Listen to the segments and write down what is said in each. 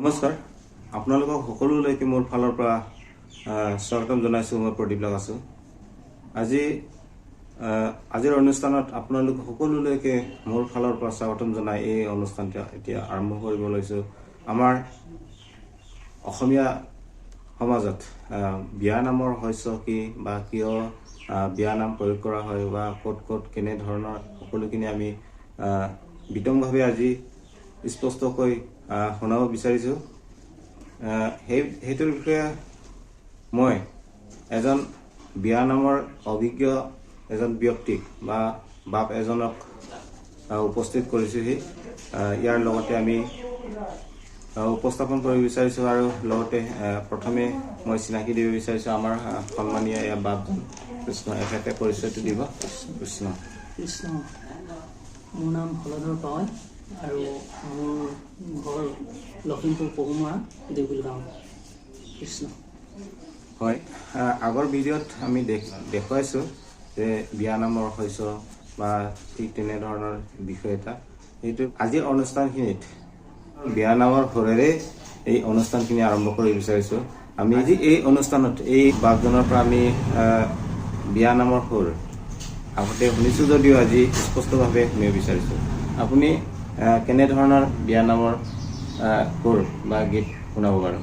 নমস্কাৰ আপোনালোকক সকলোলৈকে মোৰ ফালৰ পৰা স্বাগতম জনাইছোঁ। মই প্ৰদীপ লাগাছোঁ। আজিৰ অনুষ্ঠানত আপোনালোক সকলোলৈকে মোৰ ফালৰ পৰা স্বাগতম জনাই এই অনুষ্ঠানটো এতিয়া আৰম্ভ কৰিব লৈছোঁ। আমাৰ অসমীয়া সমাজত বিয়া নামৰ ৰহস্য কি বা কিয় বিয়া নাম প্ৰয়োগ কৰা হয় বা ক'ত কেনেধৰণৰ সকলোখিনি আমি বিতংভাৱে আজি স্পষ্টকৈ শুনাব বিচাৰিছোঁ। সেইটোৰ বিষয়ে মই এজন বিয়া নামৰ অভিজ্ঞ এজন ব্যক্তিক বা বাপ এজনক উপস্থিত কৰিছোঁহি। ইয়াৰ লগতে আমি উপস্থাপন কৰিব বিচাৰিছোঁ আৰু লগতে প্ৰথমে মই চিনাকি দিব বিচাৰিছোঁ আমাৰ সন্মানীয় এয়া বাপজন কৃষ্ণ। এখেতে পৰিচয়টো দিব। কৃষ্ণ। মোৰ নাম হলধৰ পাৱৈ আৰু মোৰ ঘৰ লখিমপুৰ পহুমৰা দেউবিল গাঁও। কৃষ্ণ। হয়, আগৰ ভিডিঅ'ত আমি দেখুৱাইছোঁ যে বিয়া নামৰ ৰহস্য বা ঠিক তেনেধৰণৰ বিষয় এটা। সেইটো আজিৰ অনুষ্ঠানখিনিত বিয়া নামৰ সুৰেৰে এই অনুষ্ঠানখিনি আৰম্ভ কৰিব বিচাৰিছোঁ। আমি আজি এই অনুষ্ঠানত এই বাপজনৰ পৰা আমি বিয়া নামৰ সুৰ আগতে শুনিছোঁ যদিও আজি স্পষ্টভাৱে শুনিব বিচাৰিছোঁ। আপুনি কেনেধৰণৰ বিয়া নামৰ সুৰ বা গীত শুনাব বাৰু?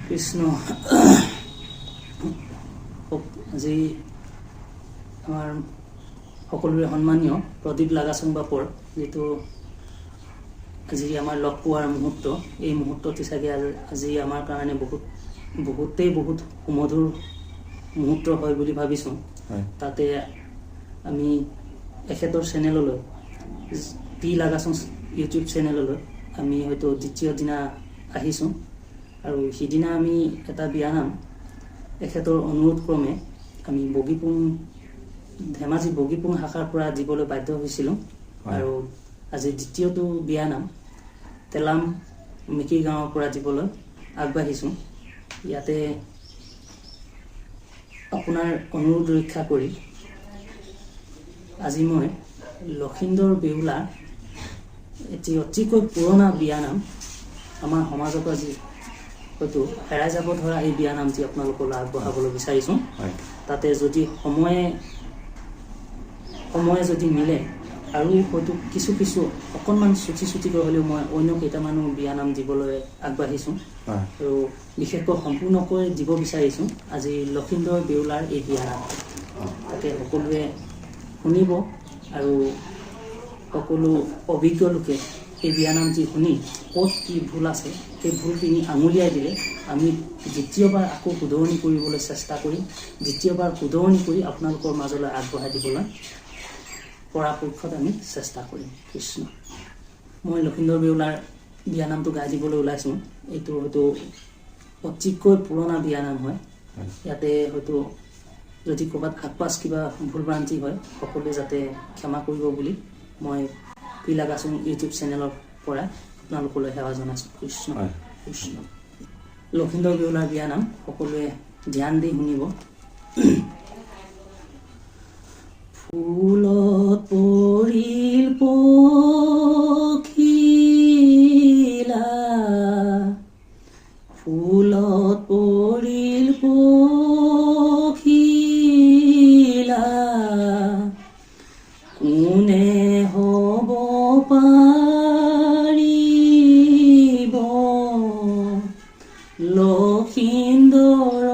কৃষ্ণ। আজি আমাৰ সকলোৰে সন্মানীয় প্ৰদীপ লাগাচং বাপৰ যিটো আজি আমাৰ লগ পোৱাৰ মুহূৰ্ত, এই মুহূৰ্তটি চাগে আজি আমাৰ কাৰণে বহুতেই সুমধুৰ মুহূৰ্ত হয় বুলি ভাবিছোঁ। তাতে আমি এখেতৰ চেনেললৈ পি লাগাচং ইউটিউব চেনেললৈ আমি হয়তো দ্বিতীয় দিনা আহিছোঁ আৰু সিদিনা আমি এটা বিয়া নাম এখেতৰ অনুৰোধ ক্ৰমে আমি ধেমাজি বগীপুং শাখাৰ পৰা দিবলৈ বাধ্য হৈছিলোঁ। আৰু আজি দ্বিতীয়টো বিয়া নাম তেলাম মিকিৰ গাঁৱৰ পৰা দিবলৈ আগবাঢ়িছোঁ। ইয়াতে আপোনাৰ অনুৰোধ ৰক্ষা কৰি আজি মই লখিন্দৰ বেউলাৰ এটি অতিকৈ পুৰণা বিয়া নাম আমাৰ সমাজৰ পৰা যি হয়তো হেৰাই যাব ধৰা এই বিয়া নামটি আপোনালোকলৈ আগবঢ়াবলৈ বিচাৰিছোঁ। তাতে যদি সময়ে যদি মিলে আৰু হয়তো কিছু অকণমান চুটিকৈ হ'লেও মই অন্য কেইটামানো বিয়া নাম দিবলৈ আগবাঢ়িছোঁ আৰু বিশেষকৈ সম্পূৰ্ণকৈ দিব বিচাৰিছোঁ আজি লখিন্দৰ বেউলাৰ এই বিয়া নাম। তাকে সকলোৱে শুনিব আৰু সকলো অভিজ্ঞ লোকে এই বিয়া নামটি শুনি ক'ত কি ভুল আছে সেই ভুলখিনি আঙুলিয়াই দিলে আমি দ্বিতীয়বাৰ আকৌ শুধৰণি কৰিবলৈ চেষ্টা কৰিম। দ্বিতীয়বাৰ শুধৰণি কৰি আপোনালোকৰ মাজলৈ আগবঢ়াই দিবলৈ পৰাপক্ষত আমি চেষ্টা কৰিম। কৃষ্ণ। মই লখিন্দৰ বেউলাৰ বিয়া নামটো গাই দিবলৈ ওলাইছোঁ। এইটো হয়তো অতিকৈ পুৰণা বিয়া নাম হয়। ইয়াতে হয়তো যদি ক'ৰবাত আগপাছ কিবা ভুল ভ্ৰান্তি হয় সকলোৱে যাতে ক্ষমা কৰিব বুলি মই পি লাগাচং ইউটিউব চেনেলৰ পৰা আপোনালোকলৈ সেৱা জনাইছোঁ। কৃষ্ণ। কৃষ্ণ। লখিন্দৰ বেউলাৰ বিয়া নাম সকলোৱে ধ্যান দি শুনিব। ফুলত পৰিল পখিলা, ফুলত পৰিল পখিলা, কোনে হ'ব পাৰিব লখিন্দৰৰ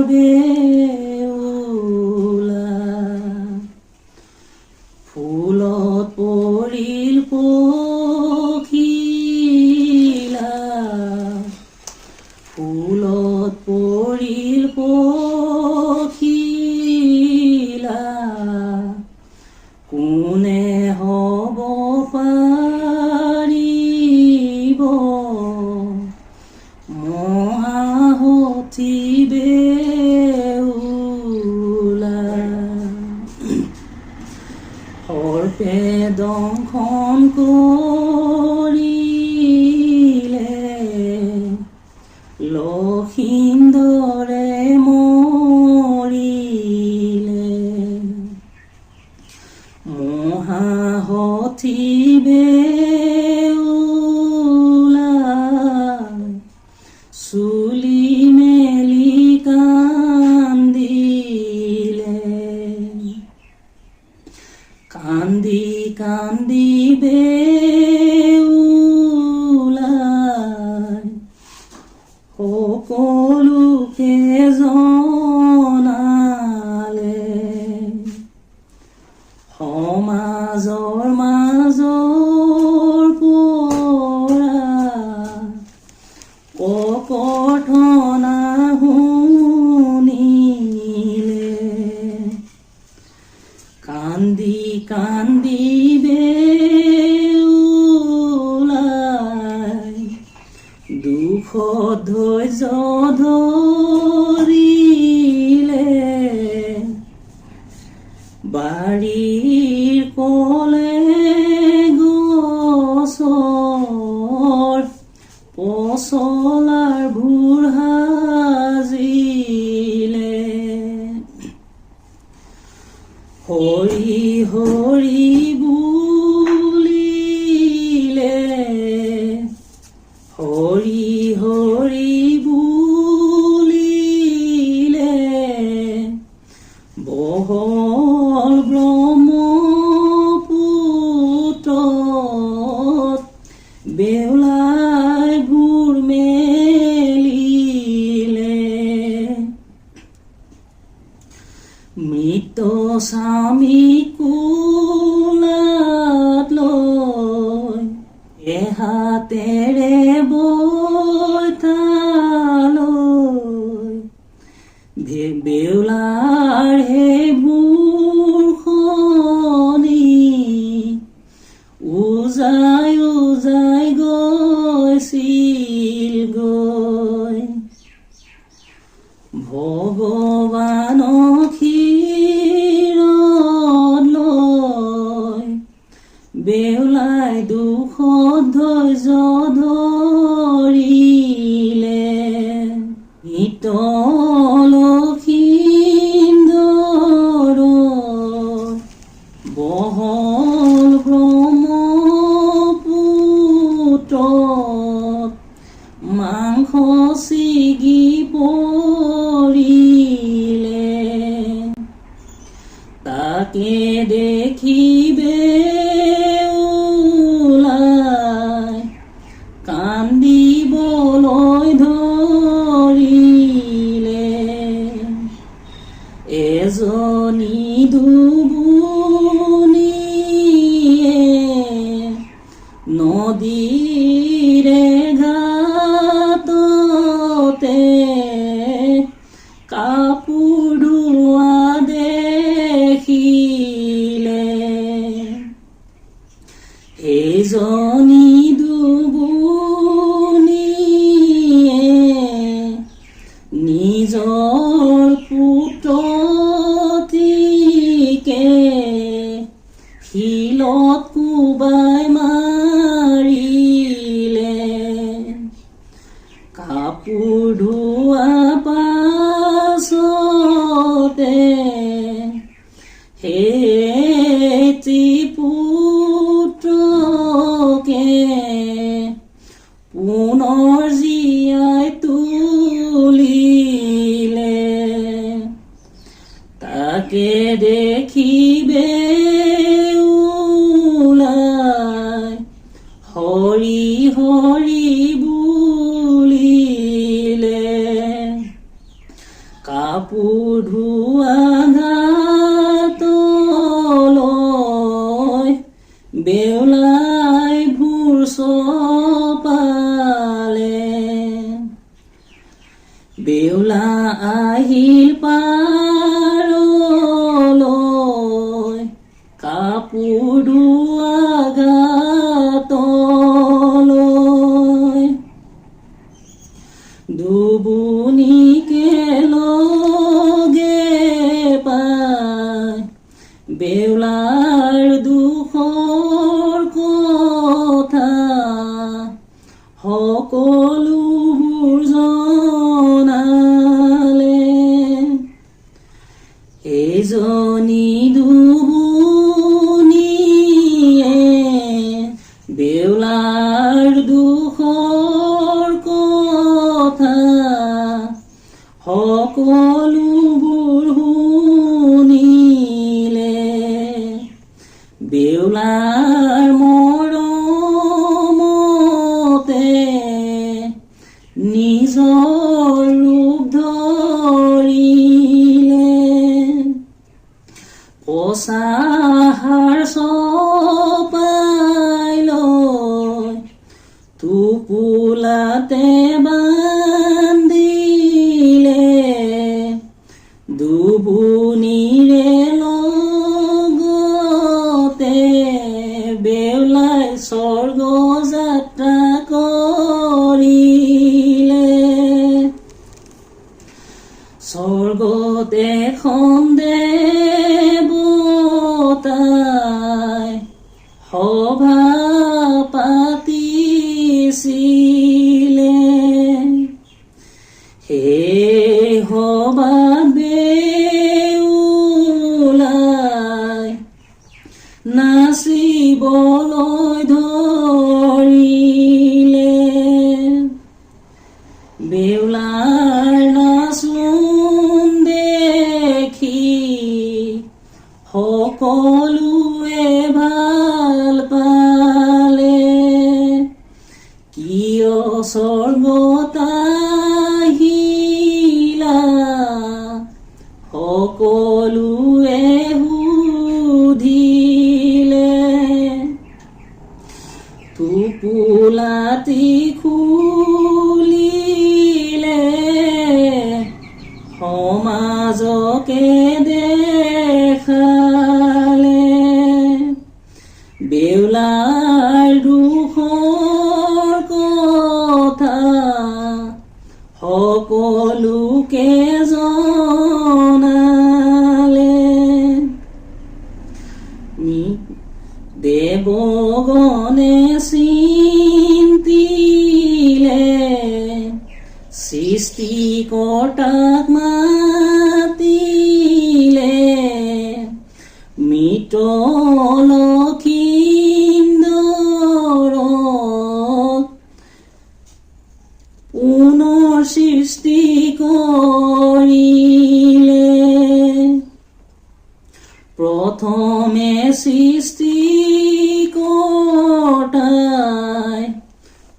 বেউলা। ফুলত ধৈৰ্য ধৰিলে বাৰীৰ কলে গছৰ পচলাৰ ভুৰ সাজিলে হৰি হৰি বুলিলে হৰি হৰি বুলিলে বহল ব্ৰহ্মপুত্ৰত বেউলাই ভুৰ মেলিলে মৃত স্বামী কোলাত লৈ এহাতেৰে বৈঠালৈ বেউলাৰ হে ভুৰখনি উজাই উজাই গৈছিল গৈ ভগৱানক শিৰত লৈ বেউলাই দুখত ধৈৰ্য ধৰিলে লখিন্দৰৰ বহল ব্ৰহ্মপুত্ৰত মাংস ছিগি পৰিলে তাকে দেখি বেউলাই কান্দিবলৈ ধৰিলে এজনী দুবুনীয়ে নদীৰে ঘাটতে কাপোৰ ধোৱা দেখিলে এজনী দুবুনীয়ে নিজৰ পুত্ৰটিকে শিলত কোবাই মাৰিলে কাপোৰ ধোৱা পাছতে হেতি পুত্ৰকে পুনৰ জীয়াই তুলিলে তাকে দেখি বেউলাই হৰি হৰি বুলিলে কাপোৰ ধোৱা ঘাটলৈ বেউলাই ভুৰ চপালে বেউলা আহিল পাৰলৈ কাপোৰ ধোৱা ঘাটলৈ দুবুনীকে লগে পাই বেউলাৰ দুখৰ কথা সকলোবোৰ জনালে এজনী দুবুনীয়ে বেউলাৰ দুখৰ কথা সকলোবোৰ শুনিলে বেউলাৰ মৰমতে নিজৰ ৰূপ ধৰিলে পচাহাৰ চপাই লৈ টোপোলাতে বান্ধিলে দুবুনীৰে লগতে বেউলাই স্বৰ্গ যাত্ৰা কৰিলে নাচিলে হে হবা বেউলাই নাচিবলৈ ধৰিলে বেউলাৰ নাচোন দেখি সকলোৱে ভাল পালে কিয় স্বৰ্গত আহিলা সকলোৱে সুধিলে টোপোলাটি খুলিলে সমাজকে দেখালে বেউলাৰ দুখৰ কথা সকলোকে জনালে দেৱগণে চিন্তিলে সৃষ্টিকৰ্তাক মাতিলে মৃত লক্ষীন্দৰক পুনৰ সৃষ্টি কৰিলে প্ৰথমে সৃষ্টিকৰ্তাই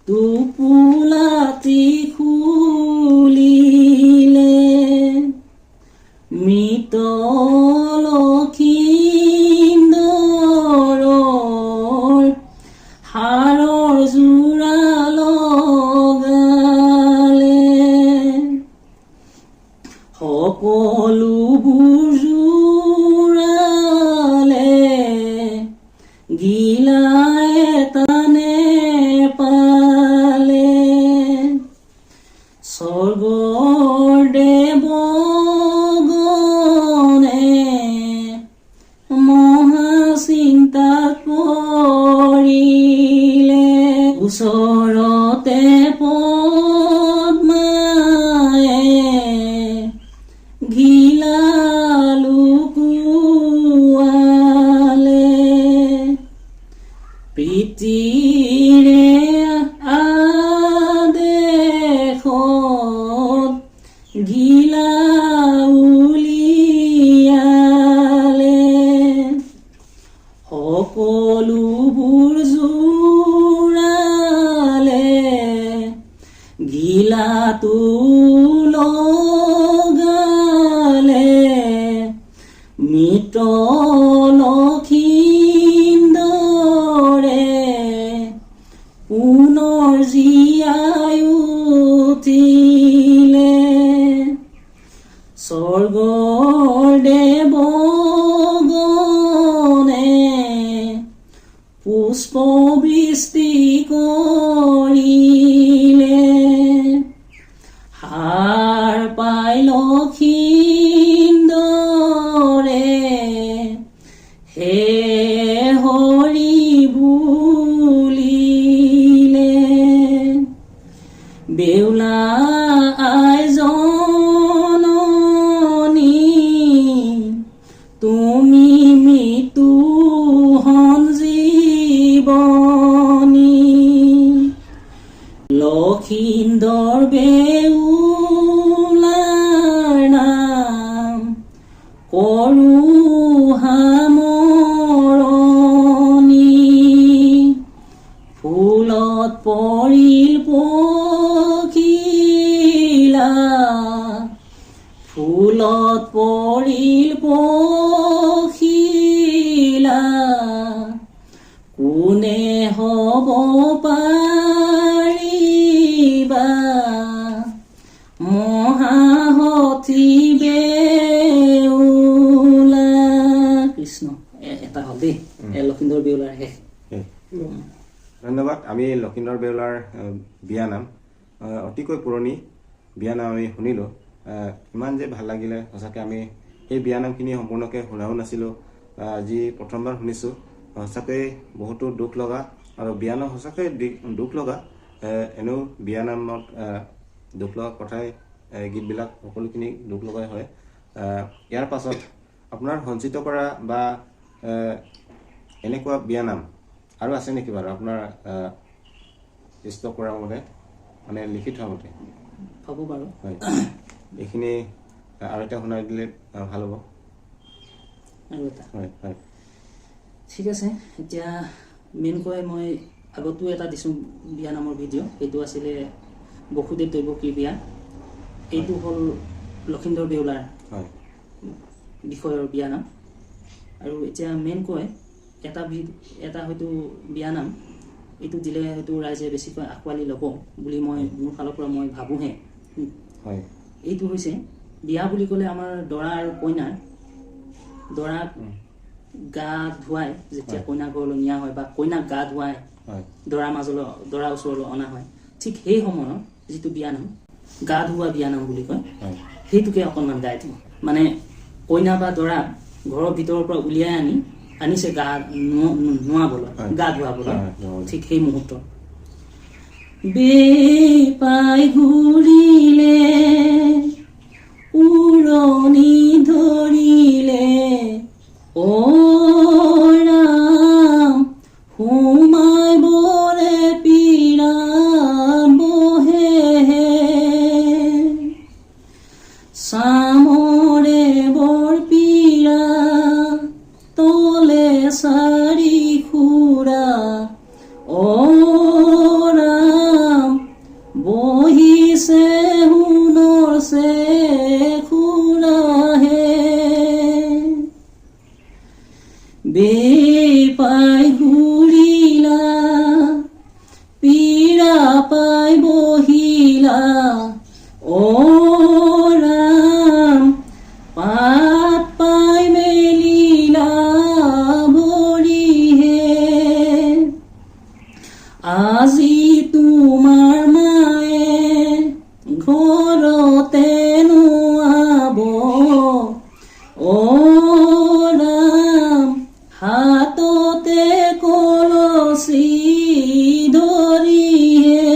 টোপোলাটি খুলিলে মৃত লক্ষীন্দৰৰ হাড়ৰ যোৰা লগালে সকলোবোৰ যোৰালে গিলাই তানে পালে স্বৰ্গৰ দেৱগণে মহাচিন্তাত পৰিলে ওচৰতে পদ্মায়ে ঘিলা লুকুৱালে প্ৰীতিৰে আদেশত ঘিলা উলিয়ালে সকলোবোৰ যোৰালে ঘিলাটো লগালে মৃত লক্ষীন্দৰে পুনৰ জীয়াই উঠিলে স্বৰ্গৰ দেৱগণে পুষ্পবৃষ্টি কৰিলে হাৰ পাই লক্ষীন্দৰে হে হৰি বুলিলে বেউলা আই জননী তুমি মৃত্যু সঞ্জীৱনী লক্ষীন্দৰ বেউলাৰ নাম কৰো সামৰণি ফুলত পৰিল পখিলা ফুলত পৰিল পখিলা কোনে হ'ব পাৰিবা মহাসতী বেউলা কৃষ্ণ এটা হ'ল দেই লক্ষীন্দৰ বেউলাৰ শেষ ধন্যবাদ আমি লক্ষীন্দৰ বেউলাৰ বিয়ানাম অতিকৈ পুৰণি বিয়ানাম আমি শুনিলোঁ ইমান যে ভাল লাগিলে সঁচাকৈ আমি এই বিয়ানামখিনি সম্পূৰ্ণকৈ শুনাও নাছিলোঁ আজি প্ৰথমবাৰ শুনিছোঁ সঁচাকৈ বহুতো দুখ লগা আৰু বিয়ানাম সঁচাকৈ দুখ লগা এনেও বিয়ানামত দুখ লগা কথাই গীতবিলাক সকলোখিনি দুখ লগাই হয় ইয়াৰ পাছত আপোনাৰ সঞ্চিত কৰা বা এনেকুৱা বিয়ানাম আৰু আছে নেকি বাৰু আপোনাৰ ষ্টক কৰাৰ মতে মানে লিখি থোৱা মতে পাব বাৰু হয় এইখিনি আৰু এটা শুনাই দিলে ভাল হ'ব আৰু এটা হয় হয় ঠিক আছে এতিয়া মেইনকৈ মই আগতো এটা দিছোঁ বিয়ানামৰ ভিডিঅ' সেইটো আছিলে বসুদেৱ দৈৱকীৰ বিয়া এইটো হ'ল লক্ষীন্দৰ বেউলাৰ হয় বিষয়ৰ বিয়ানাম আৰু এতিয়া মেইনকৈ এটা হয়তো বিয়ানাম এইটো দিলে হয়তো ৰাইজে বেছিকৈ আঁকোৱালি ল'ব বুলি মই মোৰ ফালৰ পৰা মই ভাবোঁহে হয় এইটো হৈছে বিয়া বুলি ক'লে আমাৰ দৰা আৰু কইনাৰ দৰাক গা ধুৱাই যেতিয়া কইনা ঘৰলৈ নিয়া হয় বা কইনাক গা ধুৱাই দৰাৰ ওচৰলৈ অনা হয় ঠিক সেই সময়ত যিটো বিয়ানাম গা ধুওৱা বিয়ানাম বুলি কয় সেইটোকে অকণমান গাই দিওঁ মানে কইনা বা দৰা ঘৰৰ ভিতৰৰ পৰা উলিয়াই আনিছে গা নোৱাবলৈ গা ধুৱাবলৈ ঠিক সেই মুহূৰ্তত বেপাই ঘূৰিলে উৰণি ধৰিলে অ ৰাম সোমাই বৰে পীৰা বহে চামৰে বৰ পীৰা তলে চাৰি খুৰা অ ৰাম বহিছে সোণৰ চে খুৰাহে বেপাই ঘূৰিলা পীৰা পাই বহিলা অ ৰাম পাত পাই মেলিলা ভৰিহে আজি তোমাৰ মায়ে ঘৰতে নোৱাব অ ৰাম হাততে কলচি ধৰিহে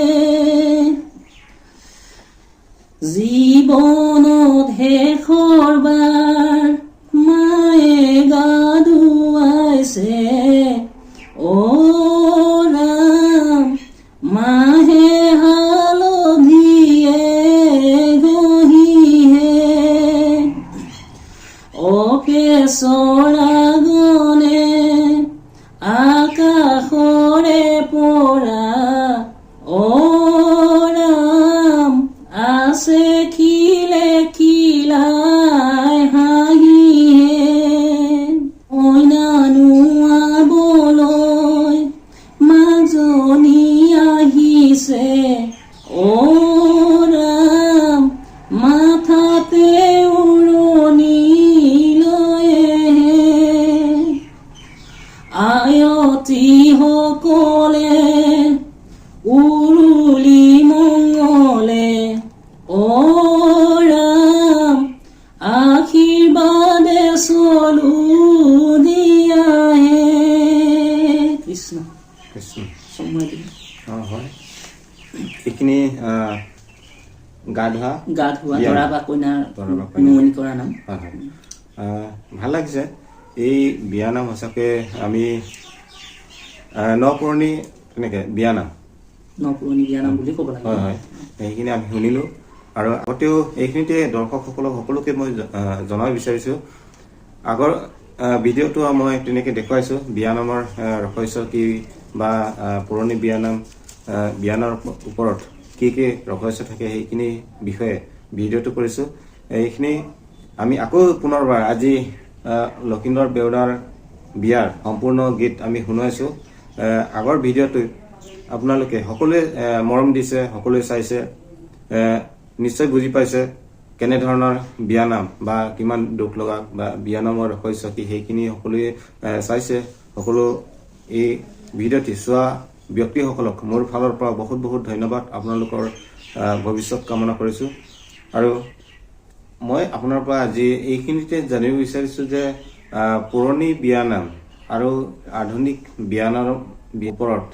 জীৱনত শেষৰ বাৰ মায়ে গা ধুৱাইছে অ ৰাম মাহে হালধিয়ে ঘঁহিহে অকেশৰা গণে আকাশৰে পৰা অ ৰাম আছে খিলে খিলাই হাঁহিহে কইনা নোৱাবলৈ মাজনী আহিছে অ ৰাম মাথাতে উৰণি লয়েহে আয়তী সকলে উৰুলি মংগলে অ ৰাম আশীৰ্বাদে চলু দিয়াহে কৃষ্ণ কৃষ্ণ সময় দিম হয় এইখিনি গা ধোৱা দৰা বা কইনাৰ নুমনি কৰা নাম হয় হয় ভাল লাগিছে এই বিয়ানাম সঁচাকৈ আমি নপুৰণি তেনেকৈ বিয়ানাম নপুৰণি বিয়ানাম বুলি ক'ব লাগে হয় হয় সেইখিনি আমি শুনিলোঁ আৰু আগতেও এইখিনিতে দৰ্শকসকলক সকলোকে মই জনাব বিচাৰিছোঁ আগৰ ভিডিঅ'টো মই তেনেকৈ দেখুৱাইছোঁ বিয়ানামৰ ৰহস্য কি বা পুৰণি বিয়ানামৰ ওপৰত কি ৰহস্য থাকে সেইখিনি বিষয়ে ভিডিঅ'টো কৰিছোঁ এইখিনি আমি আকৌ পুনৰবাৰ আজি লক্ষীন্দৰ বেউলাৰ বিয়াৰ সম্পূৰ্ণ গীত আমি শুনাইছোঁ আগৰ ভিডিঅ'টো আপোনালোকে সকলোৱে মৰম দিছে সকলোৱে চাইছে নিশ্চয় বুজি পাইছে কেনেধৰণৰ বিয়ানাম বা কিমান দুখ লগা বা বিয়ানামৰ ৰহস্য কি সেইখিনি সকলোৱে চাইছে সকলো এই ভিডিঅ'টি চোৱা ব্যক্তিসকলক মোৰ ফালৰ পৰা বহুত বহুত ধন্যবাদ আপোনালোকৰ ভৱিষ্যত কামনা কৰিছোঁ আৰু মই আপোনাৰ পৰা আজি এইখিনিতে জানিব বিচাৰিছোঁ যে পুৰণি বিয়ানাম আৰু আধুনিক ওপৰত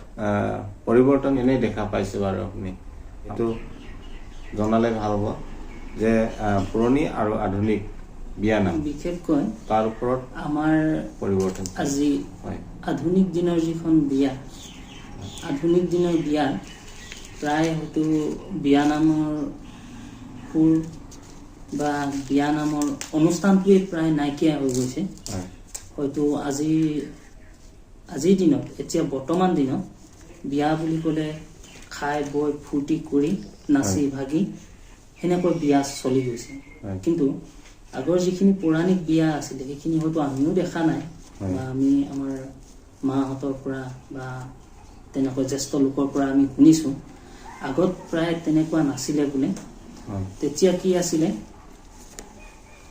পৰিৱৰ্তন এনেই দেখা পাইছে বাৰু আপুনি এইটো জনালে ভাল হ'ব যে পুৰণি আৰু আধুনিক বিয়ানাম বিশেষকৈ তাৰ ওপৰত আমাৰ পৰিৱৰ্তন আজি হয় আধুনিক দিনৰ যিখন বিয়া আধুনিক দিনৰ বিয়া প্ৰায় হয়তো বিয়ানামৰ সুৰ বা বিয়ানামৰ অনুষ্ঠানটোৱে প্ৰায় নাইকিয়া হৈ গৈছে হয় হয়তো আজিৰ দিনত এতিয়া বৰ্তমান দিনত বিয়া বুলি ক'লে খাই বৈ ফূৰ্তি কৰি নাচি ভাগি সেনেকৈ বিয়া চলি গৈছে হয়। কিন্তু আগৰ যিখিনি পৌৰাণিক বিয়া আছিলে সেইখিনি হয়তো আমিও দেখা নাই হয়। বা আমি আমাৰ মাহঁতৰ পৰা বা তেনেকৈ জ্যেষ্ঠ লোকৰ পৰা আমি শুনিছোঁ আগত প্ৰায় তেনেকুৱা নাছিলে বোলে হয় তেতিয়া কি আছিলে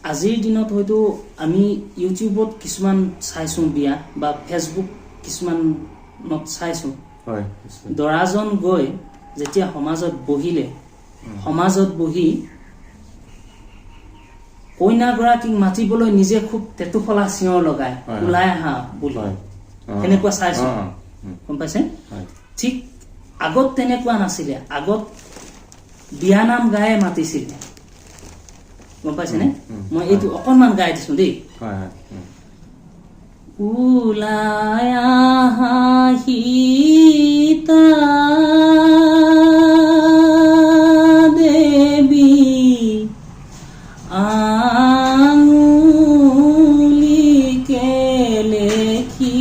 আজিৰ দিনত হয়তো আমি ইউটিউবত কিছুমান চাইছোঁ বিয়া বা ফেচবুক কিছুমানত চাইছোঁ হয় দৰাজন গৈ যেতিয়া সমাজত বহিলে সমাজত বহি কইনাগৰাকীক মাতিবলৈ নিজে খুব তেতুফলা চিঞৰ লগাই হয়। ওলাই আহা বুলি হয় সেনেকুৱা চাইছোঁ উম, গম পাইছে হয় ঠিক আগত তেনেকুৱা নাছিলে আগত বিয়ানাম গায়ে মাতিছিলে গম পাইছেনে মই এইটো অকণমান গাই দিছোঁ দেই হয় হয় ওলাই আহা সীতা দেৱী আঙুলিকে লেখি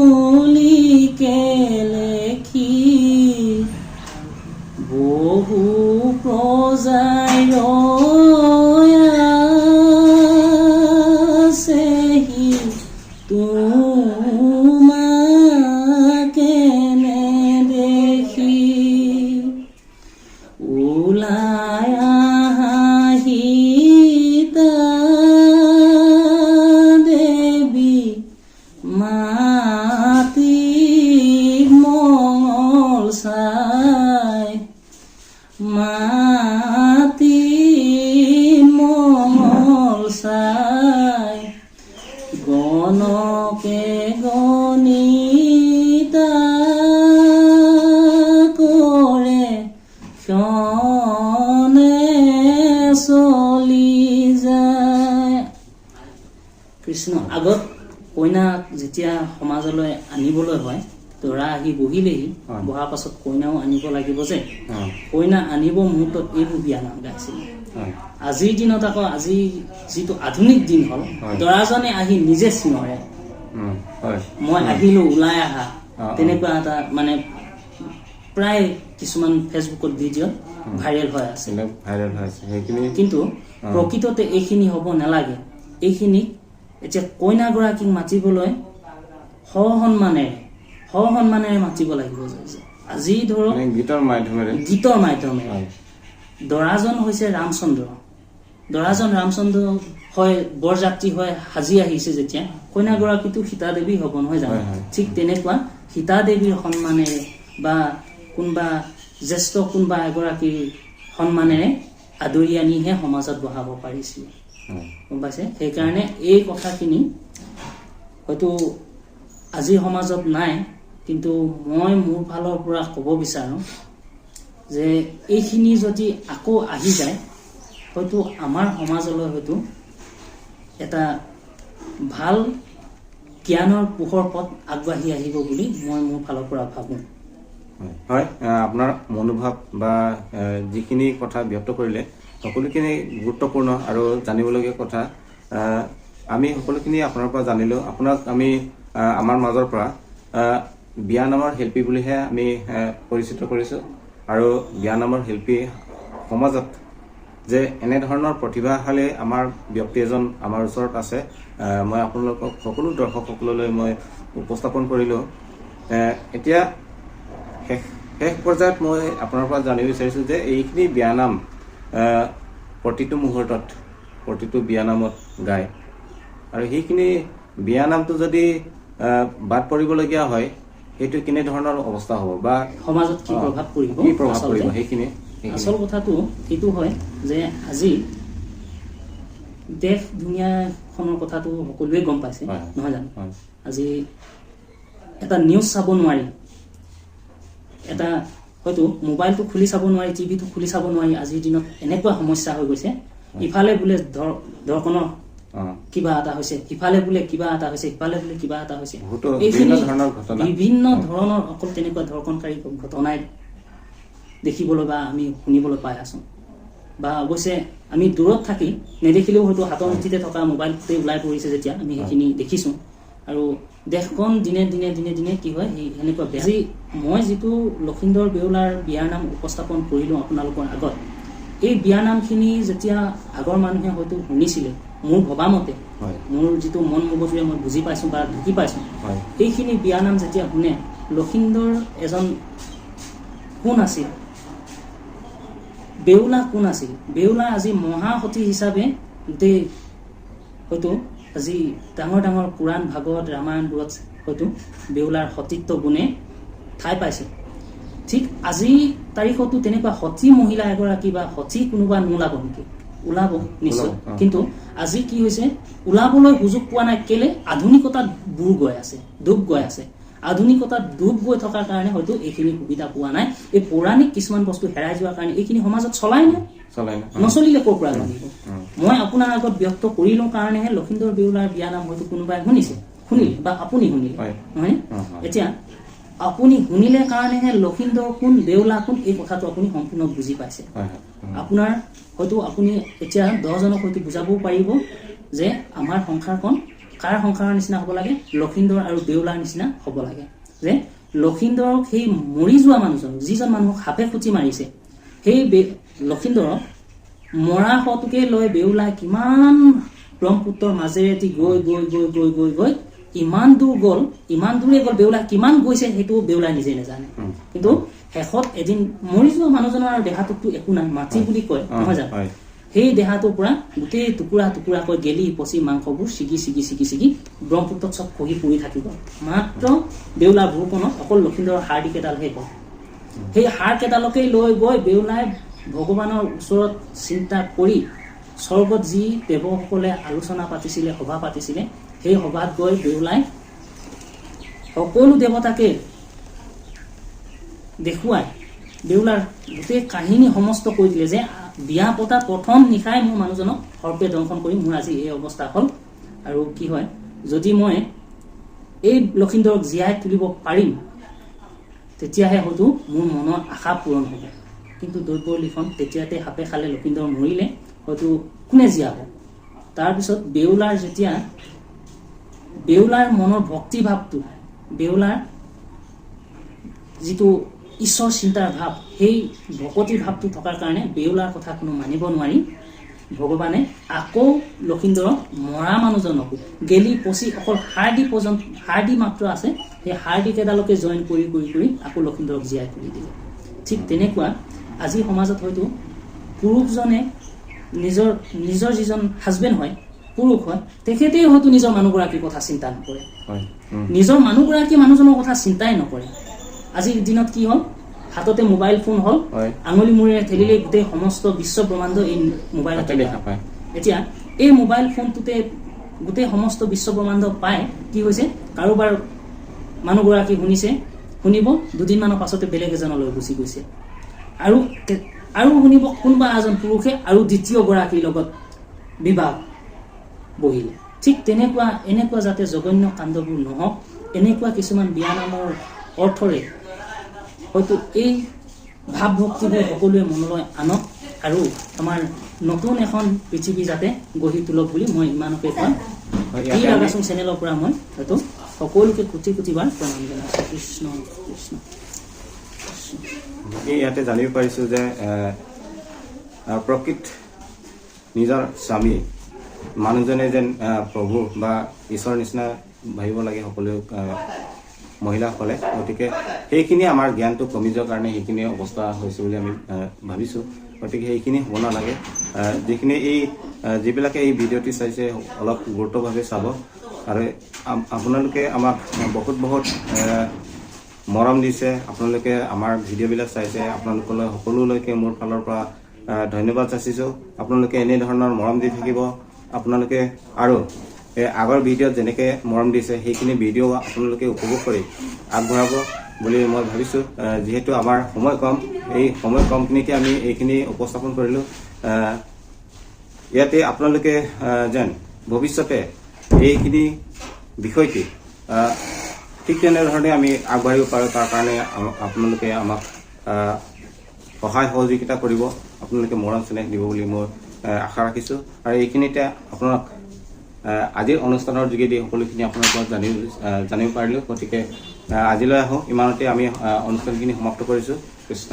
আঙুলিকে লেখি বহু প্ৰজাই ৰয়াছেহি তোমাকে নেদেখি ওলাই আহা সীতা দেৱী মাতি মঙল চাই মাতি মঙল চাই গণকে গণিতা কৰে ক্ষণে চলি যায় কৃষ্ণ আগত কইনাক যেতিয়া সমাজলৈ আনিবলৈ হয় দৰা আহি বহিলেহি হয়। বহাৰ পাছত কইনাও আনিব লাগিব যে হয় কইনা আনিব মুহূৰ্তত এইবোৰ বিয়ানাম গাইছিলে হয় আজিৰ দিনত আকৌ আজি যিটো আধুনিক দিন হ'ল হয়। দৰাজনে আহি নিজে চিঞৰে হয় মই আহিলো ওলাই আহা অ। তেনেকুৱা এটা মানে প্ৰায় কিছুমান ফেচবুকত ভিডিঅ' ভাইৰেল হৈ আছে ভাইৰেল হৈছে সেইখিনি কিন্তু প্ৰকৃততে এইখিনি হ'ব নালাগে এইখিনিক এতিয়া কইনাগৰাকীক মাতিবলৈ সসন্মানেৰে মাতিব লাগিব আজি ধৰক মানে গীতৰ মাধ্যমেৰে গীতৰ মাধ্যমেৰে হয় দৰাজন হৈছে ৰামচন্দ্ৰ দৰাজন ৰামচন্দ্ৰ হয় বৰযাত্ৰী হয় সাজি আহিছে যেতিয়া কইনাগৰাকীতো সীতা দেৱী হ'ব নহয় জানো হয়, হয়। ঠিক তেনেকুৱা সীতা দেৱীৰ সন্মানেৰে বা কোনোবা জ্যেষ্ঠ কোনোবা এগৰাকীৰ সন্মানেৰে আদৰি আনিহে সমাজত বহাব পাৰিছিল হয় গম পাইছে সেইকাৰণে এই কথাখিনি হয়তো আজিৰ সমাজত নাই কিন্তু মই মোৰ ফালৰ পৰা ক'ব বিচাৰোঁ যে এইখিনি যদি আকৌ আহি যায় হয়তো আমাৰ সমাজলৈ হয়তো এটা ভাল জ্ঞানৰ পোহৰ পথ আগবাঢ়ি আহিব বুলি মই মোৰ ফালৰ পৰা ভাবোঁ হয় আপোনাৰ মনোভাৱ বা যিখিনি কথা ব্যক্ত কৰিলে সকলোখিনি গুৰুত্বপূৰ্ণ আৰু জানিবলগীয়া কথা আমি সকলোখিনি আপোনাৰ পৰা জানিলোঁ আপোনাক আমি আমাৰ মাজৰ পৰা বিয়ানামৰ শিল্পী বুলিহে আমি পৰিচিত কৰিছোঁ আৰু বিয়ানামৰ শিল্পী সমাজত যে এনেধৰণৰ প্ৰতিভাশালী আমাৰ ব্যক্তি এজন আমাৰ ওচৰত আছে মই আপোনালোকক সকলো দৰ্শকসকললৈ মই উপস্থাপন কৰিলোঁ এতিয়া শেষ পৰ্যায়ত মই আপোনাৰ পৰা জানিব বিচাৰিছোঁ যে এইখিনি বিয়ানাম প্ৰতিটো মুহূৰ্তত প্ৰতিটো বিয়ানামত গায় আৰু সেইখিনি বিয়ানামটো যদি বাদ পৰিবলগীয়া হয় সেইটো কেনেধৰণৰ অৱস্থা হ'ব বা সমাজত কি প্ৰভাৱ পৰিব সেইখিনি আচল কথাটো এইটো হয় যে আজি দেশ দুনিয়াখনৰ কথাটো সকলোৱে গম পাইছে নহয় জানো আজি এটা নিউজ চাব নোৱাৰি এটা হয়তো মোবাইলটো খুলি চাব নোৱাৰি টিভিটো খুলি চাব নোৱাৰি আজিৰ দিনত এনেকুৱা সমস্যা হৈ গৈছে ইফালে বোলে ধৰ্ষণৰ কিবা এটা হৈছে ইফালে বোলে কিবা এটা হৈছে ইফালে বোলে কিবা এটা হৈছে এইখিনি বিভিন্ন ধৰণৰ অকল তেনেকুৱা ধৰ্ষণকাৰী ঘটনাই দেখিবলৈ বা আমি শুনিবলৈ পাই আছো বা অৱশ্যে আমি দূৰত থাকি নেদেখিলেও হয়তো হাতৰ মুঠিতে থকা মোবাইলতে ওলাই পৰিছে যেতিয়া আমি সেইখিনি দেখিছোঁ আৰু দেশখন দিনে দিনে দিনে দিনে কি হয় সেই সেনেকুৱা বেছি মই যিটো লখিন্দৰ বেউলাৰ বিয়াৰ নাম উপস্থাপন কৰিলোঁ আপোনালোকৰ আগত এই বিয়া নামখিনি যেতিয়া আগৰ মানুহে হয়তো শুনিছিলে মোৰ ভবামতে মোৰ যিটো মন মগজুৰে মই বুজি পাইছোঁ বা ঢুকি পাইছোঁ এইখিনি বিয়া নাম যেতিয়া শুনে লখিন্দৰ এজন কোন আছিল বেউলা কোন আছিল বেউলা আজি মহাসতী হিচাপে গোটেই হয়তো আজি ডাঙৰ ডাঙৰ পুৰাণ ভাগৱত ৰামায়ণবোৰত হয়তো বেউলাৰ সতীত্ব গুণে ঠাই পাইছে ঠিক আজি তাৰিখতো তেনেকুৱা সতী মহিলা এগৰাকী বা সতী কোনোবা নোলাব নেকি ওলাব নিশ্চয় কিন্তু আজি কি হৈছে ওলাবলৈ সুযোগ পোৱা নাই কেলে আধুনিকতাত বুৰ গৈ আছে ডুব গৈ আছে আধুনিকতাত ডুব গৈ থকাৰ কাৰণে হয়তো এইখিনি সুবিধা পোৱা নাই এই পৌৰাণিক কিছুমান বস্তু হেৰাই যোৱাৰ কাৰণে এইখিনি সমাজত চলাই নাই নচলিলে ক'ৰ পৰা জানিব মই আপোনাৰ আগত ব্যক্ত কৰিলোঁ কাৰণেহে লখিন্দৰ বেউলাৰ বিয়া নাম হয়তো কোনোবাই শুনিলে বা আপুনি শুনিলে নহয় এতিয়া আপুনি শুনিলে কাৰণেহে লখিন্দৰ কোন বেউলা কোন এই কথাটো আপুনি সম্পূৰ্ণ বুজি পাইছে আপোনাৰ হয়তো আপুনি এতিয়া 10জনক হয়তো বুজাবও পাৰিব যে আমাৰ সংসাৰখন কাৰ সংসাৰৰ নিচিনা হ'ব লাগে লখিন্দৰ আৰু বেউলাৰ নিচিনা হ'ব লাগে যে লখিন্দৰক সেই মৰি যোৱা মানুহজন যিজন মানুহক সাপে খুটি মাৰিছে সেই লখিন্দৰক মৰা শটোকে লৈ বেউলাই কিমান ব্ৰহ্মপুত্ৰৰ মাজেৰেদি গৈ গৈ গৈ গৈ গৈ গৈ ইমান দূৰ গ'ল ইমান দূৰে গ'ল বেউলাই কিমান গৈছে সেইটো বেউলাই নিজে নাজানে কিন্তু শেষত এদিন মৰি যোৱা মানুহজনৰ আৰু দেহাটোতো একো নাই মাটি বুলি কয় নহয় জানো সেই দেহাটোৰ পৰা গোটেই টুকুৰা টুকুৰাকৈ গেলি পচি মাংসবোৰ ছিগি ছিগি ছিগি ছিগি ব্ৰহ্মপুত্ৰত চব খহি পৰি থাকিব মাত্ৰ বেউলাৰ ভূখনত অকল লখিন্দৰৰ হাড়দিকেইডালহে গ'ল সেই হাড়কেইডালকে লৈ গৈ বেউলাই ভগৱানৰ ওচৰত চিন্তা কৰি স্বৰ্গত যি দেৱসকলে আলোচনা পাতিছিলে সভা পাতিছিলে সেই সভাত গৈ বেউলাই সকলো দেৱতাকে দেখুৱাই বেউলাৰ গোটেই কাহিনী সমস্ত কৈ দিলে যে বিয়া পতা প্ৰথম নিশাই মোৰ মানুহজনক সৰ্পে দংশন কৰি মোৰ আজি এই অৱস্থা হ'ল আৰু কি হয় যদি মই এই লখিন্দৰক জীয়াই তুলিব পাৰিম তেতিয়াহে হয়তো মোৰ মনৰ আশা পূৰণ হ'ব কিন্তু দৈপলিখন তেতিয়াতে সাপে খালে লখিন্দৰ মৰিলে হয়তো কোনে জীয়াব তাৰপিছত বেউলাৰ যেতিয়া বেউলাৰ মনৰ ভক্তিভাৱটো বেউলাৰ যিটো ঈশ্বৰ চিন্তাৰ ভাৱ সেই ভকতি ভাৱটো থকাৰ কাৰণে বেউলাৰ কথা কোনো মানিব নোৱাৰি ভগৱানে আকৌ লখিন্দৰক মৰা মানুহজনকো গেলি পচি অকল হাড়দি মাত্ৰ আছে সেই হাড়দিকেইডালকে জইন কৰি কৰি কৰি আকৌ লখিন্দৰক জীয়াই তুলি দিলে ঠিক তেনেকুৱা আজি সমাজত হয়তো পুৰুষজনে নিজৰ যিজন হাজবেণ্ড হয় পুৰুষ হয় তেখেতেই হয়তো নিজৰ মানুহগৰাকীৰ কথা চিন্তা নকৰে নিজৰ মানুহগৰাকী মানুহজনৰ কথা চিন্তাই নকৰে আজিৰ দিনত কি হ'ল হাততে মোবাইল ফোন হ'ল আঙুলি মূৰেৰে ঠেলিলে গোটেই সমস্ত বিশ্ব ব্ৰহ্মাণ্ড এই মোবাইলতে দেখা পায় এতিয়া এই মোবাইল ফোনটোতে গোটেই সমস্ত বিশ্ব ব্ৰহ্মাণ্ড পায় কি হৈছে কাৰোবাৰ মানুহগৰাকী শুনিব দুদিনমানৰ পাছতে বেলেগ এজনলৈ গুচি গৈছে আৰু শুনিব কোনোবা এজন পুৰুষে আৰু দ্বিতীয় গৰাকীৰ লগত বিবাহ বহিলে ঠিক এনেকুৱা যাতে জঘন্য কাণ্ডবোৰ নহওক এনেকুৱা কিছুমান বিয়া নামৰ অৰ্থৰে হয়তো এই ভাৱ ভক্তিবোৰ সকলোৱে মনলৈ আনক আৰু আমাৰ নতুন এখন পৃথিৱী যাতে গঢ়ি তোলক বুলি মই ইমানকে কম এই লাগাচোন চেনেলৰ পৰা মই হয়তো সকলোকে কোটি কোটিবাৰ প্ৰণাম জনাইছোঁ কৃষ্ণ কৃষ্ণ ইয়াতে জানিব পাৰিছোঁ যে প্ৰকৃত নিজৰ স্বামী মানুহজনে যেন প্ৰভু বা ঈশ্বৰৰ নিচিনা ভাবিব লাগে সকলো মহিলাসকলে গতিকে সেইখিনি আমাৰ জ্ঞানটো কমি যোৱাৰ কাৰণে সেইখিনি অৱস্থা হৈছে বুলি আমি ভাবিছোঁ গতিকে সেইখিনি হ'ব নালাগে যিবিলাকে এই ভিডিঅ'টি চাইছে অলপ গুৰুত্বভাৱে চাব আৰু আপোনালোকে আমাক বহুত মৰম দিছে আপোনালোকে আমাৰ ভিডিঅ'বিলাক চাইছে আপোনালোকলৈ সকলোলৈকে মোৰ ফালৰ পৰা ধন্যবাদ যাচিছোঁ আপোনালোকে এনেধৰণৰ মৰম দি থাকিব আপোনালোকে আৰু এই আগৰ ভিডিঅ'ত যেনেকৈ মৰম দিছে সেইখিনি ভিডিঅ' আপোনালোকে উপভোগ কৰি আগবঢ়াব বুলি মই ভাবিছোঁ। যিহেতু আমাৰ সময় কম, এই সময় কমখিনিতে আমি এইখিনি উপস্থাপন কৰিলোঁ। ইয়াতে আপোনালোকে যেন ভৱিষ্যতে এইখিনি বিষয়টি ঠিক তেনেধৰণে আমি আগবাঢ়িব পাৰোঁ, তাৰ কাৰণে আপোনালোকে আমাক সহায় সহযোগিতা কৰিব, আপোনালোকে মৰম চেনেহ দিব বুলি মই আশা ৰাখিছোঁ। আৰু এইখিনিতে আপোনাক আজিৰ অনুষ্ঠানৰ যোগেদি সকলোখিনি আপোনালোকক জানিব পাৰিলোঁ। গতিকে আজিলৈ আহোঁ, ইমানতে আমি অনুষ্ঠানখিনি সমাপ্ত কৰিছোঁ। কৃষ্ণ।